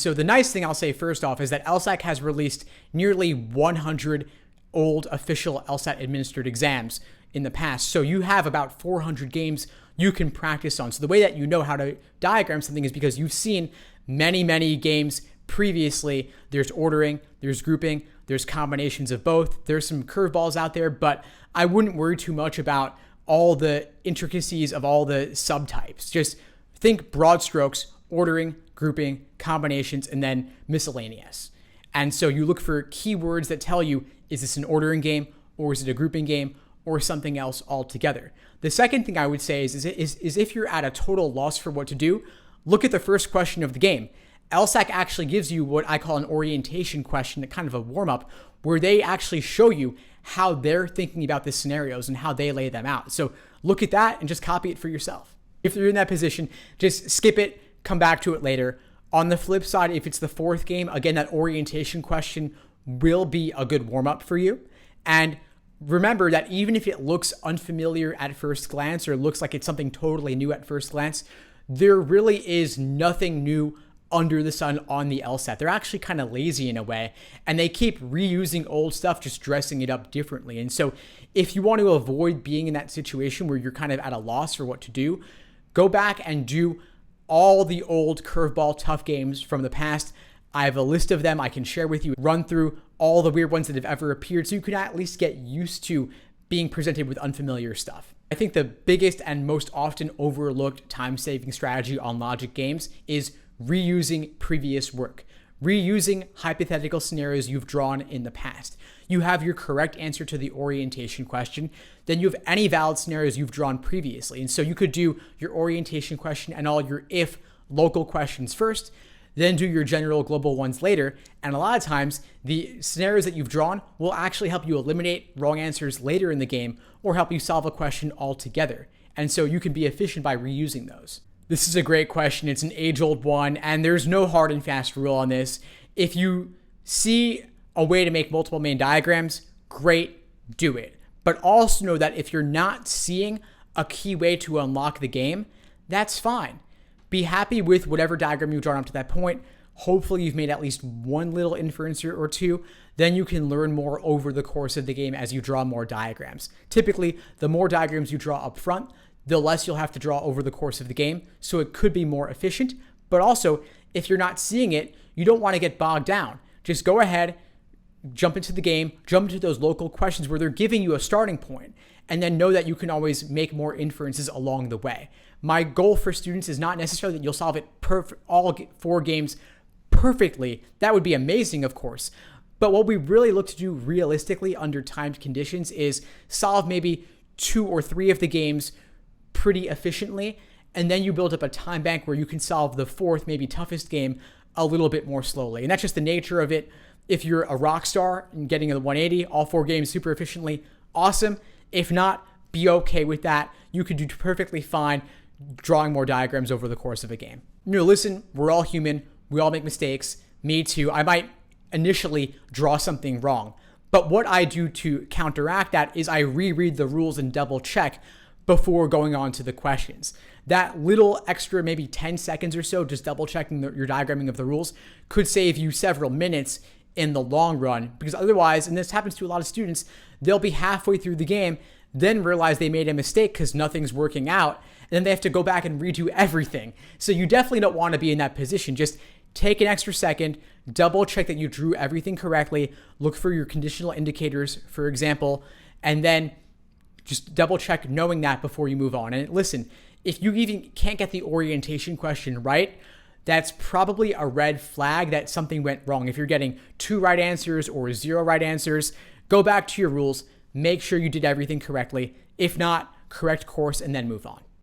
So the nice thing I'll say first off is that LSAT has released nearly 100 old official LSAT administered exams in the past. So you have about 400 games you can practice on. So the way that you know how to diagram something is because you've seen many games previously. There's ordering, there's grouping, there's combinations of both. There's some curveballs out there, but I wouldn't worry too much about all the intricacies of all the subtypes. Just think broad strokes, ordering, grouping, combinations, and then miscellaneous. And so you look for keywords that tell you, is this an ordering game, or is it a grouping game, or something else altogether? The second thing I would say is if you're at a total loss for what to do, look at the first question of the game. LSAC actually gives you what I call an orientation question, kind of a warm-up, where they actually show you how they're thinking about the scenarios and how they lay them out. So look at that and just copy it for yourself. If you're in that position, just skip it, come back to it later. On the flip side, if it's the fourth game, again, that orientation question will be a good warm-up for you. And remember that even if it looks unfamiliar at first glance or looks like it's something totally new at first glance, there really is nothing new under the sun on the LSAT. They're actually kind of lazy in a way, and they keep reusing old stuff, just dressing it up differently. And so if you want to avoid being in that situation where you're kind of at a loss for what to do, go back and do all the old curveball tough games from the past. I have a list of them I can share with you, run through all the weird ones that have ever appeared so you can at least get used to being presented with unfamiliar stuff. I think the biggest and most often overlooked time-saving strategy on logic games is reusing previous work, reusing hypothetical scenarios you've drawn in the past. You have your correct answer to the orientation question, then you have any valid scenarios you've drawn previously. And so you could do your orientation question and all your if local questions first, then do your general global ones later. And a lot of times the scenarios that you've drawn will actually help you eliminate wrong answers later in the game or help you solve a question altogether. And so you can be efficient by reusing those. This is a great question. It's an age-old one, and there's no hard and fast rule on this. If you see a way to make multiple main diagrams, great, do it. But also know that if you're not seeing a key way to unlock the game, that's fine. Be happy with whatever diagram you've drawn up to that point. Hopefully you've made at least one little inference or two. Then you can learn more over the course of the game as you draw more diagrams. Typically, the more diagrams you draw up front, the less you'll have to draw over the course of the game. So it could be more efficient. But also, if you're not seeing it, you don't want to get bogged down. Just go ahead, jump into the game, jump into those local questions where they're giving you a starting point, and then know that you can always make more inferences along the way. My goal for students is not necessarily that you'll solve it all 4 games perfectly. That would be amazing, of course. But what we really look to do realistically under timed conditions is solve maybe 2 or 3 of the games pretty efficiently, and then you build up a time bank where you can solve the 4th, maybe toughest game a little bit more slowly. And that's just the nature of it. If you're a rock star and getting a 180, all 4 games super efficiently, awesome. If not, be okay with that. You could do perfectly fine drawing more diagrams over the course of a game. Listen, we're all human. We all make mistakes. Me too. I might initially draw something wrong. But what I do to counteract that is I reread the rules and double check before going on to the questions. That little extra, maybe 10 seconds or so, just double checking your diagramming of the rules could save you several minutes in the long run, because otherwise, and this happens to a lot of students, they'll be halfway through the game, then realize they made a mistake because nothing's working out, and then they have to go back and redo everything. So you definitely don't want to be in that position. Just take an extra second, double check that you drew everything correctly, look for your conditional indicators, for example, and then just double check knowing that before you move on. And listen, if you even can't get the orientation question right, that's probably a red flag that something went wrong. If you're getting 2 right answers or 0 right answers, go back to your rules, make sure you did everything correctly. If not, correct course and then move on.